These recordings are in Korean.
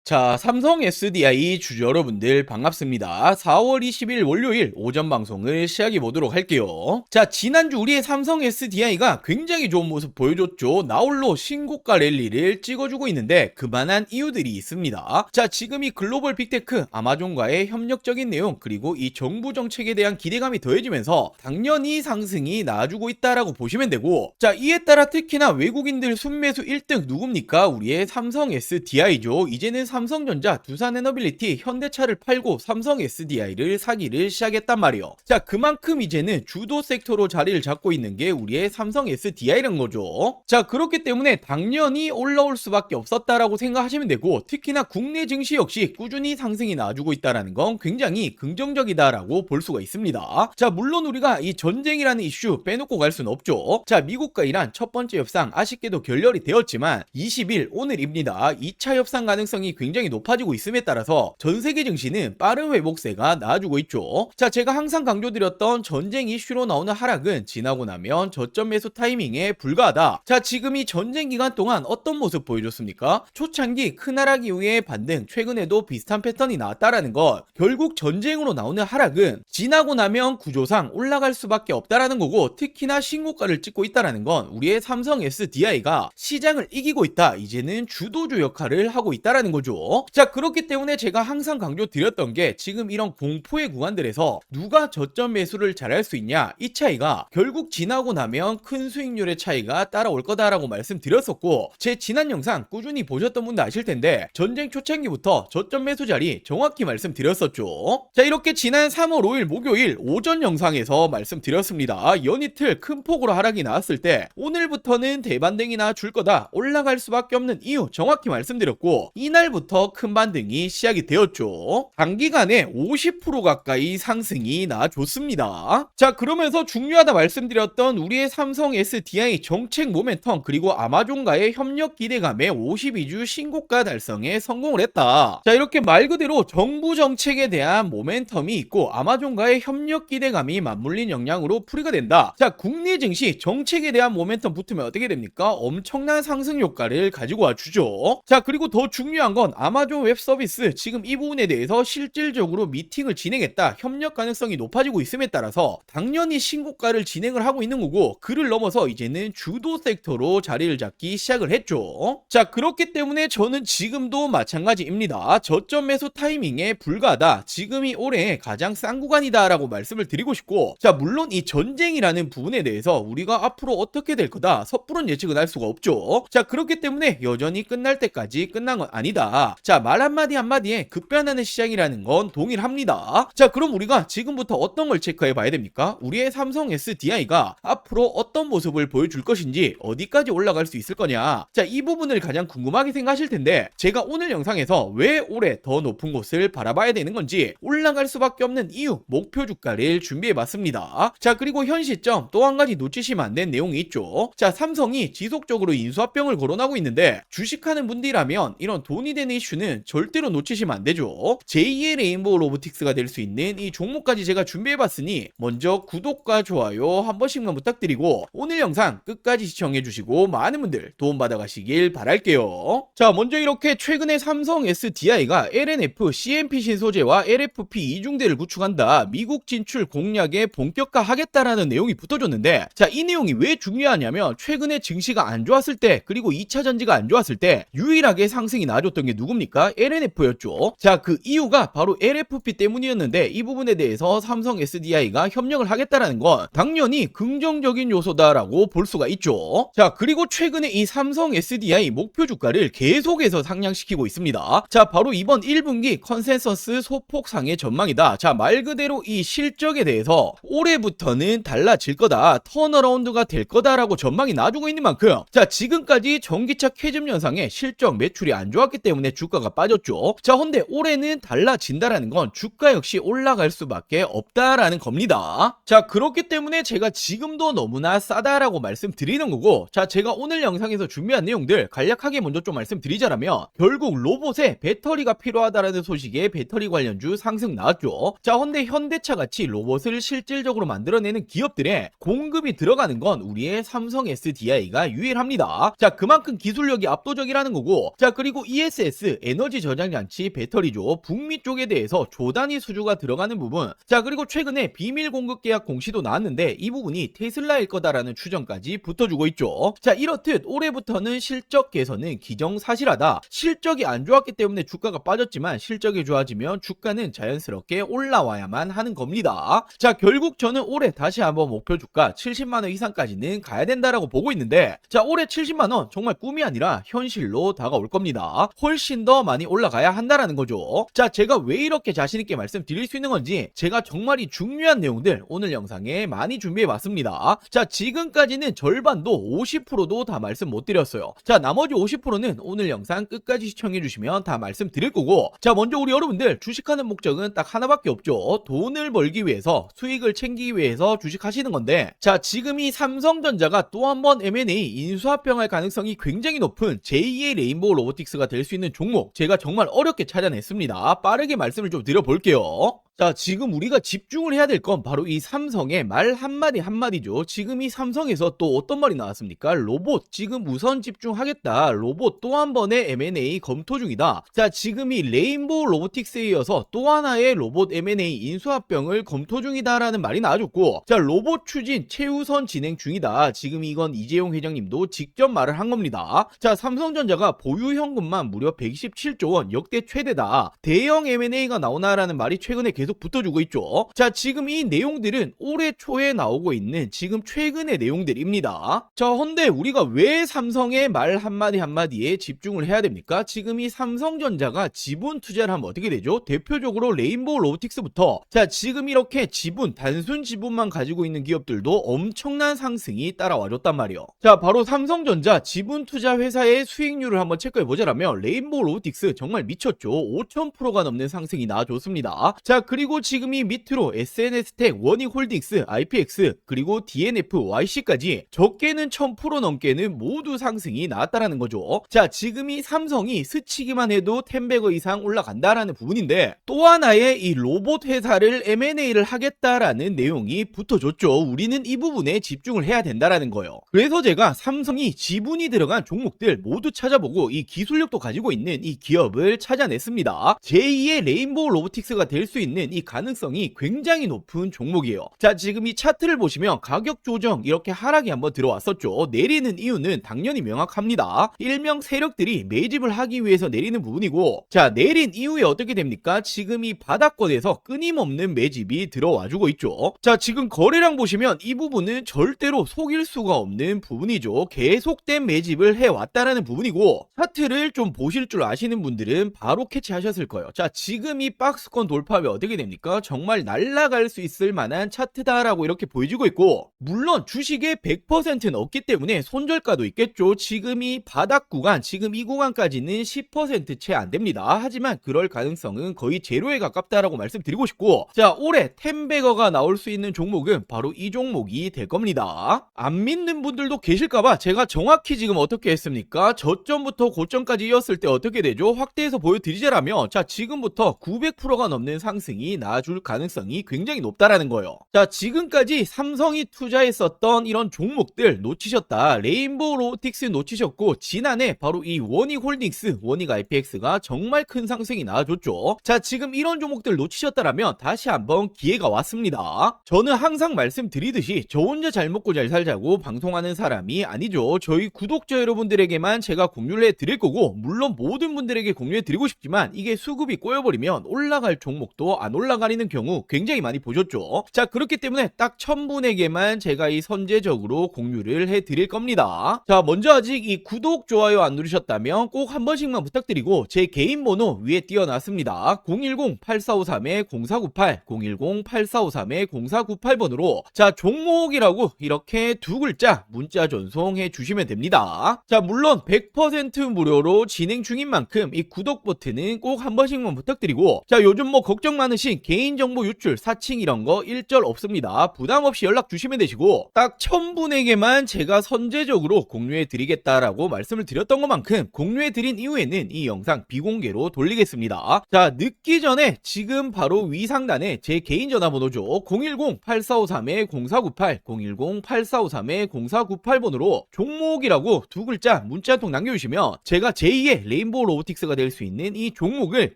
자, 삼성 SDI 주주 여러분들 반갑습니다. 4월 20일 월요일 오전 방송을 시작해 보도록 할게요. 자, 지난주 우리의 삼성 SDI가 굉장히 좋은 모습 보여줬죠. 나홀로 신고가 랠리를 찍어주고 있는데 그만한 이유들이 있습니다. 자, 지금 이 글로벌 빅테크 아마존과의 협력적인 내용 그리고 이 정부 정책에 대한 기대감이 더해지면서 당연히 상승이 나와주고 있다라고 보시면 되고, 자, 이에 따라 특히나 외국인들 순매수 1등 누굽니까? 우리의 삼성 SDI죠. 이제는 삼성전자, 두산에너빌리티, 현대차를 팔고 삼성 SDI를 사기를 시작했단 말이요. 자, 그만큼 이제는 주도 섹터로 자리를 잡고 있는 게 우리의 삼성 SDI란 거죠. 자, 그렇기 때문에 당연히 올라올 수밖에 없었다라고 생각하시면 되고, 특히나 국내 증시 역시 꾸준히 상승이 나와주고 있다는 건 굉장히 긍정적이다라고 볼 수가 있습니다. 자, 물론 우리가 이 전쟁이라는 이슈 빼놓고 갈 수는 없죠. 자, 미국과 이란 첫 번째 협상 아쉽게도 결렬이 되었지만 20일 오늘입니다. 2차 협상 가능성이 굉장히 높아지고 있음에 따라서 전 세계 증시는 빠른 회복세가 나와주고 있죠. 자, 제가 항상 강조드렸던 전쟁 이슈로 나오는 하락은 지나고 나면 저점 매수 타이밍에 불과하다. 자, 지금 이 전쟁 기간 동안 어떤 모습 보여줬습니까? 초창기 큰 하락 이후의 반등, 최근에도 비슷한 패턴이 나왔다라는 것. 결국 전쟁으로 나오는 하락은 지나고 나면 구조상 올라갈 수밖에 없다라는 거고, 특히나 신고가를 찍고 있다라는 건 우리의 삼성 SDI가 시장을 이기고 있다, 이제는 주도주 역할을 하고 있다라는 거죠. 자, 그렇기 때문에 제가 항상 강조드렸던 게, 지금 이런 공포의 구간들에서 누가 저점 매수를 잘할 수 있냐, 이 차이가 결국 지나고 나면 큰 수익률의 차이가 따라올 거다라고 말씀드렸었고, 제 지난 영상 꾸준히 보셨던 분도 아실 텐데 전쟁 초창기부터 저점 매수 자리 정확히 말씀드렸었죠. 자, 이렇게 지난 3월 5일 목요일 오전 영상에서 말씀드렸습니다. 연이틀 큰 폭으로 하락이 나왔을 때 오늘부터는 대반등이 나줄 거다, 올라갈 수밖에 없는 이유 정확히 말씀드렸고, 이날부터 큰 반등이 시작이 되었죠. 단기간에 50% 가까이 상승이 나와줬습니다. 자, 그러면서 중요하다 말씀드렸던 우리의 삼성 SDI 정책 모멘텀 그리고 아마존과의 협력 기대감에 52주 신고가 달성에 성공을 했다. 자, 이렇게 말 그대로 정부 정책에 대한 모멘텀이 있고 아마존과의 협력 기대감이 맞물린 영향으로 풀이가 된다. 자, 국내 증시 정책에 대한 모멘텀 붙으면 어떻게 됩니까? 엄청난 상승 효과를 가지고 와주죠. 자, 그리고 더 중요한 건 아마존 웹 서비스, 지금 이 부분에 대해서 실질적으로 미팅을 진행했다, 협력 가능성이 높아지고 있음에 따라서 당연히 신고가를 진행을 하고 있는 거고, 그를 넘어서 이제는 주도 섹터로 자리를 잡기 시작을 했죠. 자, 그렇기 때문에 저는 지금도 마찬가지입니다. 저점 매수 타이밍에 불과하다, 지금이 올해 가장 싼 구간이다 라고 말씀을 드리고 싶고, 자, 물론 이 전쟁이라는 부분에 대해서 우리가 앞으로 어떻게 될 거다 섣부른 예측은 할 수가 없죠. 자, 그렇기 때문에 여전히 끝날 때까지 끝난 건 아니다. 자, 말 한마디 한마디에 급변하는 시장이라는 건 동일합니다. 자, 그럼 우리가 지금부터 어떤 걸 체크해 봐야 됩니까? 우리의 삼성 SDI가 앞으로 어떤 모습을 보여줄 것인지, 어디까지 올라갈 수 있을 거냐. 자, 이 부분을 가장 궁금하게 생각하실 텐데, 제가 오늘 영상에서 왜 올해 더 높은 곳을 바라봐야 되는 건지, 올라갈 수밖에 없는 이유, 목표 주가를 준비해 봤습니다. 자, 그리고 현 시점 또 한 가지 놓치시면 안 되는 내용이 있죠. 자, 삼성이 지속적으로 인수합병을 거론하고 있는데, 주식하는 분들이라면 이런 돈이 되는 이슈는 절대로 놓치시면 안 되죠. 제2의 레인보우 로보틱스가 될 수 있는 이 종목까지 제가 준비해봤으니 먼저 구독과 좋아요 한 번씩만 부탁드리고, 오늘 영상 끝까지 시청해주시고 많은 분들 도움받아 가시길 바랄게요. 자, 먼저 이렇게 최근에 삼성 SDI가 LNF, CMP 신소재와 LFP 이중대를 구축한다, 미국 진출 공략에 본격화하겠다라는 내용이 붙어줬는데, 자, 이 내용이 왜 중요하냐면, 최근에 증시가 안 좋았을 때 그리고 2차 전지가 안 좋았을 때 유일하게 상승이 나와줬던 게 누굽니까? LNF였죠. 자, 그 이유가 바로 LFP 때문이었는데, 이 부분에 대해서 삼성 SDI가 협력을 하겠다라는 건 당연히 긍정적인 요소다라고 볼 수가 있죠. 자, 그리고 최근에 이 삼성 SDI 목표 주가를 계속해서 상향시키고 있습니다. 자, 바로 이번 1분기 컨센서스 소폭 상의 전망이다. 자, 말 그대로 이 실적에 대해서 올해부터는 달라질 거다, 턴어라운드가 될 거다라고 전망이 나와주고 있는 만큼, 자, 지금까지 전기차 캐즘 현상에 실적 매출이 안 좋았기 때문에 주가가 빠졌죠. 자, 근데 올해는 달라진다라는 건 주가 역시 올라갈 수밖에 없다라는 겁니다. 자, 그렇기 때문에 제가 지금도 너무나 싸다라고 말씀드리는 거고, 자, 제가 오늘 영상에서 준비한 내용들 간략하게 먼저 좀 말씀드리자면, 결국 로봇에 배터리가 필요하다라는 소식에 배터리 관련주 상승 나왔죠. 자, 근데 현대차 같이 로봇을 실질적으로 만들어내는 기업들의 공급이 들어가는 건 우리의 삼성 SDI가 유일합니다. 자, 그만큼 기술력이 압도적이라는 거고, 자, 그리고 ESS EMS 에너지 저장 장치 배터리죠. 북미 쪽에 대해서 조단위 수주가 들어가는 부분. 자, 그리고 최근에 비밀 공급 계약 공시도 나왔는데 이 부분이 테슬라일 거다라는 추정까지 붙어주고 있죠. 자, 이렇듯 올해부터는 실적 개선은 기정사실하다. 실적이 안 좋았기 때문에 주가가 빠졌지만 실적이 좋아지면 주가는 자연스럽게 올라와야만 하는 겁니다. 자, 결국 저는 올해 다시 한번 목표 주가 70만원 이상까지는 가야 된다라고 보고 있는데, 자, 올해 70만원 정말 꿈이 아니라 현실로 다가올 겁니다. 훨씬 더 많이 올라가야 한다라는 거죠. 자, 제가 왜 이렇게 자신있게 말씀드릴 수 있는 건지 제가 정말 이 중요한 내용들 오늘 영상에 많이 준비해봤습니다. 자, 지금까지는 절반도 50%도 다 말씀 못 드렸어요. 자, 나머지 50%는 오늘 영상 끝까지 시청해주시면 다 말씀드릴 거고, 자, 먼저 우리 여러분들 주식하는 목적은 딱 하나밖에 없죠. 돈을 벌기 위해서, 수익을 챙기기 위해서 주식하시는 건데, 자, 지금 이 삼성전자가 또 한 번 M&A 인수합병할 가능성이 굉장히 높은 제2의 레인보우 로보틱스가 될 수 있는 종목, 제가 정말 어렵게 찾아냈습니다. 빠르게 말씀을 좀 드려볼게요. 자, 지금 우리가 집중을 해야 될 건 바로 이 삼성의 말 한마디 한마디죠. 지금 이 삼성에서 또 어떤 말이 나왔습니까? 로봇 지금 우선 집중하겠다. 로봇 또 한 번의 M&A 검토 중이다. 자, 지금 이 레인보우 로보틱스에 이어서 또 하나의 로봇 M&A 인수합병을 검토 중이다라는 말이 나와줬고, 자, 로봇 추진 최우선 진행 중이다. 지금 이건 이재용 회장님도 직접 말을 한 겁니다. 자, 삼성전자가 보유 현금만 무려 127조 원, 역대 최대다. 대형 M&A가 나오나라는 말이 최근에 계속 붙어주고 있죠. 자, 지금 이 내용들은 올해 초에 나오고 있는 지금 최근의 내용들입니다. 자, 헌데 우리가 왜 삼성의 말 한마디 한마디에 집중을 해야 됩니까? 지금 이 삼성전자가 지분 투자를 하면 어떻게 되죠? 대표적으로 레인보우 로보틱스부터, 자, 지금 이렇게 지분, 단순 지분만 가지고 있는 기업들도 엄청난 상승이 따라와줬단 말이에요. 자, 바로 삼성전자 지분 투자 회사의 수익률을 한번 체크해보자라면 레인보우 로보틱스 정말 미쳤죠. 5000%가 넘는 상승이 나와줬습니다. 자, 그리고 지금 이 밑으로 SNS텍, 원익홀딩스, IPX, 그리고 DNF, YC까지 적게는 1000% 넘게는 모두 상승이 나왔다라는 거죠. 자, 지금 이 삼성이 스치기만 해도 10배거 이상 올라간다라는 부분인데, 또 하나의 이 로봇 회사를 M&A를 하겠다라는 내용이 붙어줬죠. 우리는 이 부분에 집중을 해야 된다라는 거예요. 그래서 제가 삼성이 지분이 들어간 종목들 모두 찾아보고 이 기술력도 가지고 있는 이 기업을 찾아냈습니다. 제2의 레인보우 로보틱스가 될 수 있는 이 가능성이 굉장히 높은 종목이에요. 자, 지금 이 차트를 보시면 가격 조정 이렇게 하락이 한번 들어왔었죠. 내리는 이유는 당연히 명확합니다. 일명 세력들이 매집을 하기 위해서 내리는 부분이고, 자, 내린 이후에 어떻게 됩니까? 지금 이 바닥권에서 끊임없는 매집이 들어와주고 있죠. 자, 지금 거래량 보시면 이 부분은 절대로 속일 수가 없는 부분이죠. 계속된 매집을 해왔다라는 부분이고, 차트를 좀 보실 줄 아시는 분들은 바로 캐치하셨을 거예요. 자, 지금 이 박스권 돌파하면 어떻게 됩니까? 정말 날아갈 수 있을 만한 차트다라고 이렇게 보여지고 있고, 물론 주식의 100%는 없기 때문에 손절가도 있겠죠. 지금 이 바닥 구간, 지금 이 구간까지는 10% 채 안 됩니다. 하지만 그럴 가능성은 거의 제로에 가깝다라고 말씀드리고 싶고, 자, 올해 10배거가 나올 수 있는 종목은 바로 이 종목이 될 겁니다. 안 믿는 분들도 계실까봐 제가 정확히 지금 어떻게 했습니까? 저점부터 고점까지 이었을 때 어떻게 되죠? 확대해서 보여드리자라면, 자, 지금부터 900%가 넘는 상승이 나와줄 가능성이 굉장히 높다라는 거예요. 자, 지금까지 삼성이 투자했었던 이런 종목들 놓치셨다. 레인보우 로보틱스 놓치셨고, 지난해 바로 이 원익홀딩스, 원익 IPX가 정말 큰 상승이 나와줬죠. 자, 지금 이런 종목들 놓치셨다라면 다시 한번 기회가 왔습니다. 저는 항상 말씀드리듯이 저 혼자 잘 먹고 잘 살자고 방송하는 사람이 아니죠. 저희 구독자 여러분들에게만 제가 공유를 해드릴 거고, 물론 모든 분들에게 공유해드리고 싶지만 이게 수급이 꼬여버리면 올라갈 종목도 안 올라가리는 경우 굉장히 많이 보셨죠. 자, 그렇기 때문에 딱 1000분에게만 제가 이 선제적으로 공유를 해드릴 겁니다. 자, 먼저 아직 이 구독, 좋아요 안 누르셨다면 꼭 한 번씩만 부탁드리고, 제 개인 번호 위에 띄워놨습니다. 010-8453-0498, 010-8453-0498번으로 자, 종목이라고 이렇게 두 글자 문자 전송해 주시면 됩니다. 자, 물론 100% 무료로 진행 중인 만큼 이 구독 버튼은 꼭 한 번씩만 부탁드리고, 자, 요즘 뭐 걱정 많으신 많으신 개인정보 유출, 사칭 이런 거 일절 없습니다. 부담 없이 연락 주시면 되시고 딱 1000분에게만 제가 선제적으로 공유해 드리겠다라고 말씀을 드렸던 것만큼 공유해 드린 이후에는 이 영상 비공개로 돌리겠습니다. 자, 늦기 전에 지금 바로 위 상단에 제 개인 전화번호죠. 010-8453-0498 010-8453-0498번으로 종목이라고 두 글자 문자 한 통 남겨주시면 제가 제2의 레인보우 로보틱스가 될 수 있는 이 종목을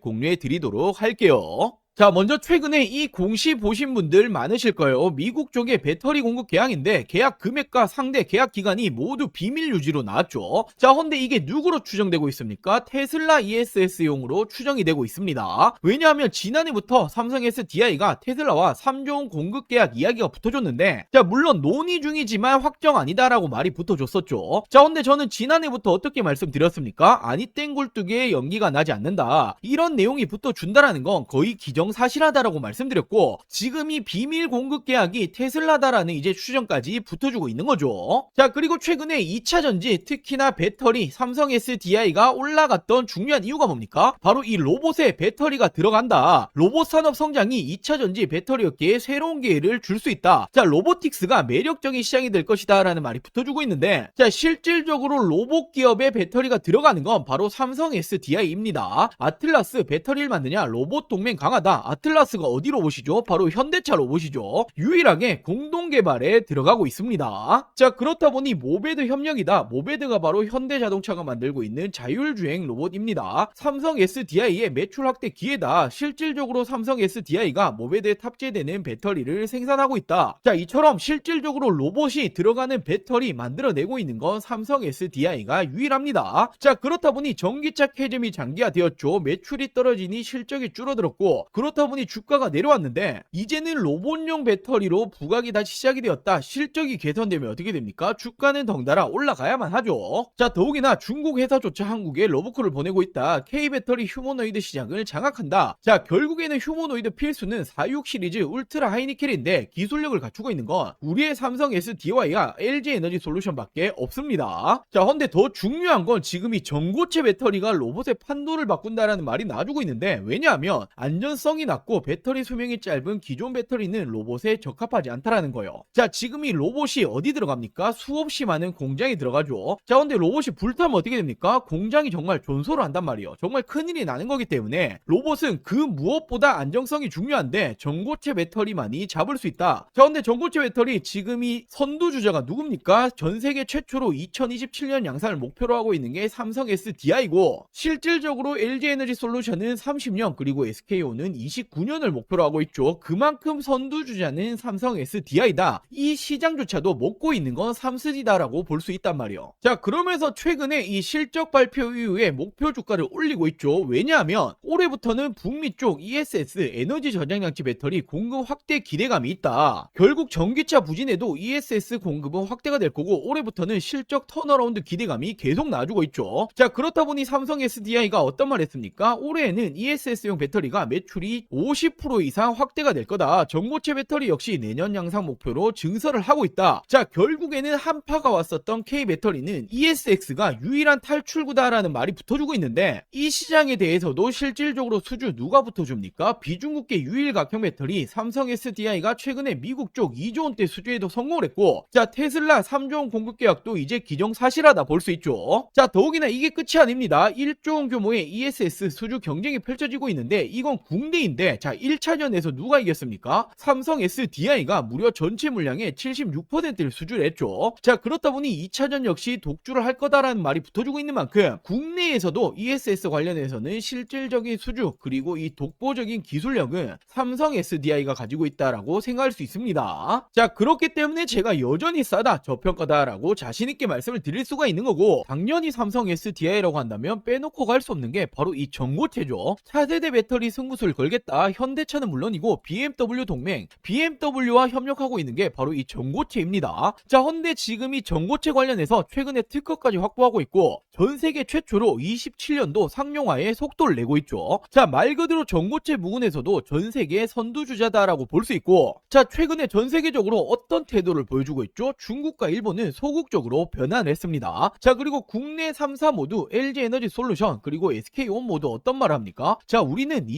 공유해 드리도록 할게요. 자, 먼저 최근에 이 공시 보신 분들 많으실 거예요. 미국 쪽의 배터리 공급 계약인데 계약 금액과 상대 계약 기간이 모두 비밀 유지로 나왔죠. 자, 근데 이게 누구로 추정되고 있습니까? 테슬라 ESS용으로 추정이 되고 있습니다. 왜냐하면 지난해부터 삼성 SDI가 테슬라와 3조 원 공급 계약 이야기가 붙어줬는데, 자, 물론 논의 중이지만 확정 아니다라고 말이 붙어줬었죠. 자, 근데 저는 지난해부터 어떻게 말씀드렸습니까? 아니 땡굴뚝에 연기가 나지 않는다, 이런 내용이 붙어준다라는 건 거의 기정사실하다라고 말씀드렸고, 지금 이 비밀 공급 계약이 테슬라다라는 이제 추정까지 붙어주고 있는 거죠. 자, 그리고 최근에 2차전지, 특히나 배터리, 삼성 SDI가 올라갔던 중요한 이유가 뭡니까? 바로 이 로봇에 배터리가 들어간다. 로봇 산업 성장이 2차전지 배터리 업계에 새로운 기회를 줄 수 있다. 자, 로보틱스가 매력적인 시장이 될 것이다 라는 말이 붙어주고 있는데, 자, 실질적으로 로봇 기업에 배터리가 들어가는 건 바로 삼성 SDI입니다. 아틀라스 배터리를 만드냐? 로봇 동맹 강하다. 아틀라스가 어디 로봇이죠? 바로 현대차 로봇이죠. 유일하게 공동 개발에 들어가고 있습니다. 자, 그렇다 보니 모베드 협력이다. 모베드가 바로 현대자동차가 만들고 있는 자율주행 로봇입니다. 삼성 SDI의 매출 확대 기회다. 실질적으로 삼성 SDI가 모베드에 탑재되는 배터리를 생산하고 있다. 자, 이처럼 실질적으로 로봇이 들어가는 배터리 만들어내고 있는 건 삼성 SDI가 유일합니다. 자, 그렇다 보니 전기차 캐즘이 장기화되었죠. 매출이 떨어지니 실적이 줄어들었고, 그렇다 보니 주가가 내려왔는데, 이제는 로봇용 배터리로 부각이 다시 시작이 되었다. 실적이 개선되면 어떻게 됩니까? 주가는 덩달아 올라가야만 하죠. 자, 더욱이나 중국 회사조차 한국에 러브콜을 보내고 있다. K배터리 휴머노이드 시장을 장악한다. 자, 결국에는 휴머노이드 필수는 46 시리즈 울트라 하이니켈인데 기술력을 갖추고 있는 건 우리의 삼성 SDI와 LG에너지 솔루션밖에 없습니다. 자, 근데 더 중요한 건 지금 이 전고체 배터리가 로봇의 판도를 바꾼다라는 말이 나와주고 있는데, 왜냐하면 안전성이 낮고 배터리 수명이 짧은 기존 배터리는 로봇에 적합하지 않다라는 거예요. 자, 지금 이 로봇이 어디 들어갑니까? 수없이 많은 공장에 들어가죠. 자, 근데 로봇이 불타면 어떻게 됩니까? 공장이 정말 존소를 한단 말이에요. 정말 큰일이 나는 거기 때문에 로봇은 그 무엇보다 안정성이 중요한데 전고체 배터리만이 잡을 수 있다. 자, 근데 전고체 배터리 지금 이 선두주자가 누굽니까? 전 세계 최초로 2027년 양산을 목표로 하고 있는 게 삼성 SDI고, 실질적으로 LG에너지 솔루션은 30년, 그리고 SK온은 29년을 목표로 하고 있죠. 그만큼 선두주자는 삼성 SDI다. 이 시장조차도 먹고 있는 건 삼스디다라고 볼 수 있단 말이에요. 자, 그러면서 최근에 이 실적 발표 이후에 목표 주가를 올리고 있죠. 왜냐하면 올해부터는 북미 쪽 ESS 에너지 저장장치 배터리 공급 확대 기대감이 있다. 결국 전기차 부진에도 ESS 공급은 확대가 될 거고, 올해부터는 실적 턴어라운드 기대감이 계속 나와주고 있죠. 자, 그렇다 보니 삼성 SDI가 어떤 말 했습니까? 올해에는 ESS용 배터리가 매출이 50% 이상 확대가 될 거다. 전고체 배터리 역시 내년 양상 목표로 증설을 하고 있다. 자, 결국에는 한파가 왔었던 K배터리는 ESX가 유일한 탈출구다라는 말이 붙어주고 있는데, 이 시장에 대해서도 실질적으로 수주 누가 붙어줍니까? 비중국계 유일 각형 배터리 삼성 SDI가 최근에 미국 쪽 2조 원대 수주에도 성공을 했고, 자, 테슬라 3조 원 공급 계약도 이제 기정사실하다 볼 수 있죠. 자, 더욱이나 이게 끝이 아닙니다. 1조 원 규모의 ESS 수주 경쟁이 펼쳐지고 있는데, 이건 국내인데, 자, 1차전에서 누가 이겼습니까? 삼성 SDI가 무려 전체 물량의 76%를 수주를 했죠. 자, 그렇다 보니 2차전 역시 독주를 할 거다라는 말이 붙어주고 있는 만큼 국내에서도 ESS 관련해서는 실질적인 수주, 그리고 이 독보적인 기술력은 삼성 SDI가 가지고 있다라고 생각할 수 있습니다. 자, 그렇기 때문에 제가 여전히 싸다, 저평가다라고 자신있게 말씀을 드릴 수가 있는 거고, 당연히 삼성 SDI라고 한다면 빼놓고 갈 수 없는 게 바로 이 전고체죠. 차세대 배터리 승부수를 걸겠다. 현대차는 물론이고 BMW 동맹, BMW와 협력하고 있는 게 바로 이 전고체입니다. 자, 근데 지금 이 전고체 관련해서 최근에 특허까지 확보하고 있고, 전 세계 최초로 27년도 상용화에 속도를 내고 있죠. 자, 말 그대로 전고체 부분에서도 전 세계 선두주자다라고 볼 수 있고, 자, 최근에 전 세계적으로 어떤 태도를 보여주고 있죠? 중국과 일본은 소극적으로 변화를 했습니다. 자, 그리고 국내 3사 모두 LG에너지 솔루션 그리고 SK온 모두 어떤 말을 합니까? 자, 우리는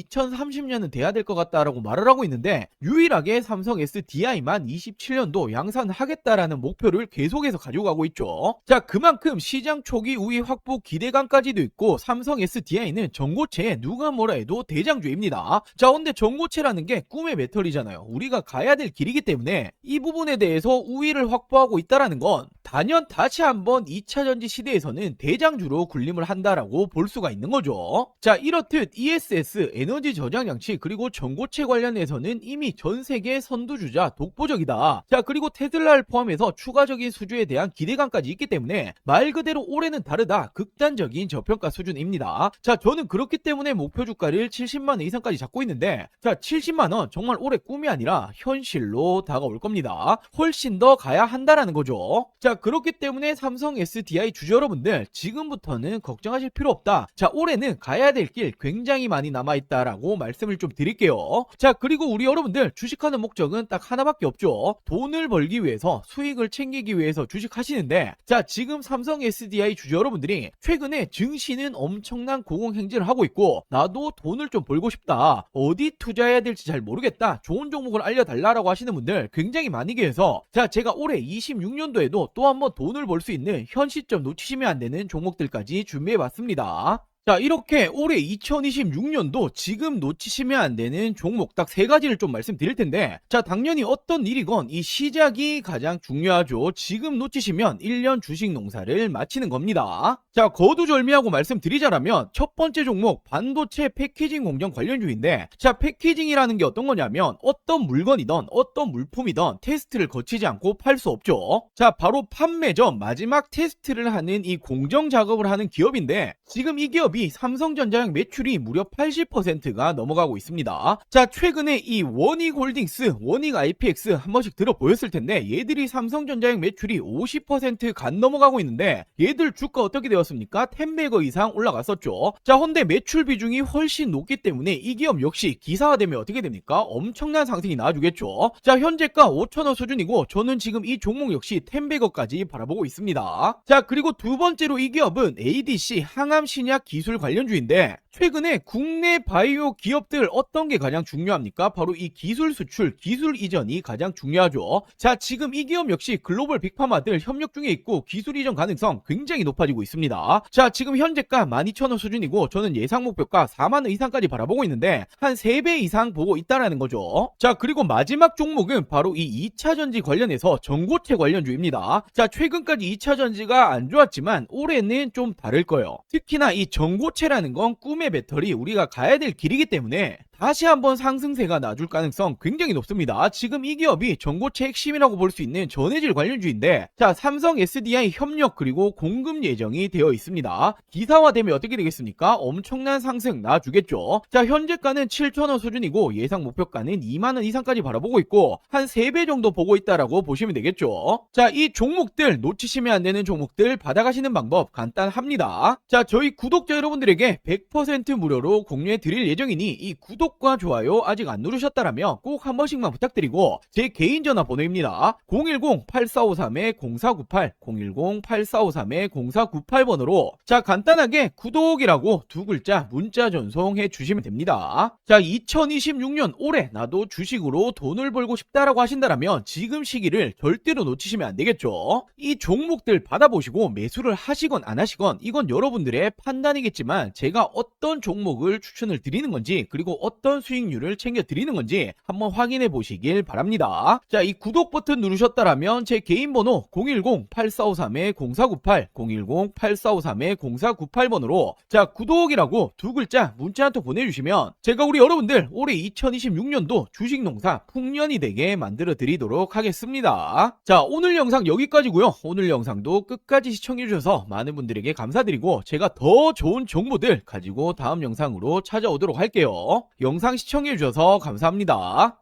30년은 돼야 될 것 같다라고 말을 하고 있는데 유일하게 삼성 SDI만 27년도 양산하겠다라는 목표를 계속해서 가지고 가고 있죠. 자, 그만큼 시장 초기 우위 확보 기대감까지도 있고 삼성 SDI는 전고체에 누가 뭐라 해도 대장주입니다. 자, 근데 전고체라는 게 꿈의 배터리잖아요. 우리가 가야 될 길이기 때문에 이 부분에 대해서 우위를 확보하고 있다라는 건 단연 다시 한번 2차전지 시대에서는 대장주로 군림을 한다라고 볼 수가 있는 거죠. 자, 이렇듯 ESS, 에너지 저장 장치, 그리고 전고체 관련해서는 이미 전 세계 선두주자 독보적이다. 자, 그리고 테슬라를 포함해서 추가적인 수주에 대한 기대감까지 있기 때문에 말 그대로 올해는 다르다, 극단적인 저평가 수준입니다. 자, 저는 그렇기 때문에 목표 주가를 70만원 이상까지 잡고 있는데, 자, 70만원 정말 올해 꿈이 아니라 현실로 다가올 겁니다. 훨씬 더 가야 한다라는 거죠. 자, 그렇기 때문에 삼성 SDI 주주 여러분들 지금부터는 걱정하실 필요 없다. 자, 올해는 가야 될 길 굉장히 많이 남아있다라고 말씀을 좀 드릴게요. 자, 그리고 우리 여러분들 주식하는 목적은 딱 하나밖에 없죠. 돈을 벌기 위해서, 수익을 챙기기 위해서 주식하시는데, 자, 지금 삼성 SDI 주주 여러분들이 최근에 증시는 엄청난 고공행진을 하고 있고 나도 돈을 좀 벌고 싶다, 어디 투자해야 될지 잘 모르겠다, 좋은 종목을 알려달라고 하시는 분들 굉장히 많이 계셔서, 자, 제가 올해 26년도에도 또 한번 돈을 벌 수 있는 현 시점 놓치시면 안 되는 종목들까지 준비해봤습니다. 자, 이렇게 올해 2026년도 지금 놓치시면 안 되는 종목 딱 3가지를 좀 말씀드릴 텐데, 자, 당연히 어떤 일이건 이 시작이 가장 중요하죠. 지금 놓치시면 1년 주식 농사를 마치는 겁니다. 자, 거두절미하고 말씀드리자라면 첫 번째 종목 반도체 패키징 공정 관련주인데, 자, 패키징이라는 게 어떤 거냐면 어떤 물건이든 어떤 물품이든 테스트를 거치지 않고 팔 수 없죠. 자, 바로 판매 전 마지막 테스트를 하는 이 공정 작업을 하는 기업인데, 지금 이 기업 삼성전자의 매출이 무려 80%가 넘어가고 있습니다. 자, 최근에 이 원익홀딩스, 원익 IPX 한 번씩 들어보였을 텐데 얘들이 삼성전자의 매출이 50% 간 넘어가고 있는데 얘들 주가 어떻게 되었습니까? 10배거 이상 올라갔었죠. 자, 근데 매출 비중이 훨씬 높기 때문에 이 기업 역시 기사화되면 어떻게 됩니까? 엄청난 상승이 나와주겠죠. 자, 현재가 5,000원 수준이고 저는 지금 이 종목 역시 10배거까지 바라보고 있습니다. 자, 그리고 두 번째로 이 기업은 ADC 항암신약 기술 관련주인데, 최근에 국내 바이오 기업들 어떤 게 가장 중요합니까? 바로 이 기술 수출, 기술 이전이 가장 중요하죠. 자, 지금 이 기업 역시 글로벌 빅파마들 협력 중에 있고 기술 이전 가능성 굉장히 높아지고 있습니다. 자, 지금 현재가 12,000원 수준이고 저는 예상 목표가 4만원 이상까지 바라보고 있는데 한 3배 이상 보고 있다라는 거죠. 자, 그리고 마지막 종목은 바로 이 2차전지 관련해서 전고체 관련주입니다. 자, 최근까지 2차전지가 안 좋았지만 올해는 좀 다를 거예요. 특히나 이 전고체라는 건 꿈의 배터리, 우리가 가야 될 길이기 때문에 다시 한번 상승세가 나줄 가능성 굉장히 높습니다. 지금 이 기업이 전고체 핵심이라고 볼 수 있는 전해질 관련주인데, 자, 삼성 SDI 협력 그리고 공급 예정이 되어 있습니다. 기사화되면 어떻게 되겠습니까? 엄청난 상승 나주겠죠. 자, 현재가는 7,000원 수준이고 예상 목표가는 2만원 이상까지 바라보고 있고 한 3배 정도 보고 있다라고 보시면 되겠죠. 자, 이 종목들 놓치시면 안 되는 종목들 받아가시는 방법 간단합니다. 자, 저희 구독자 여러분들에게 100% 무료로 공유해 드릴 예정이니 이 구독과 좋아요 아직 안 누르셨다라면 꼭 한 번씩만 부탁드리고, 제 개인 전화번호입니다. 010-8453-0498 010-8453-0498번으로 자, 간단하게 구독이라고 2글자 문자 전송해 주시면 됩니다. 자, 2026년 올해 나도 주식으로 돈을 벌고 싶다라고 하신다라면 지금 시기를 절대로 놓치시면 안 되겠죠. 이 종목들 받아보시고 매수를 하시건 안 하시건 이건 여러분들의 판단이겠지만 제가 어떤 종목을 추천을 드리는 건지 그리고 어떤 수익률을 챙겨 드리는 건지 한번 확인해 보시길 바랍니다. 자, 이 구독 버튼 누르셨다라면 제 개인 번호 010-8453-0498 010-8453-0498번으로 자, 구독이라고 2글자 문자 한 통 보내주시면 제가 우리 여러분들 올해 2026년도 주식농사 풍년이 되게 만들어 드리도록 하겠습니다. 자, 오늘 영상 여기까지고요. 오늘 영상도 끝까지 시청해 주셔서 많은 분들에게 감사드리고 제가 더 좋은 정보들 가지고 다음 영상으로 찾아오도록 할게요. 영상 시청해 주셔서 감사합니다.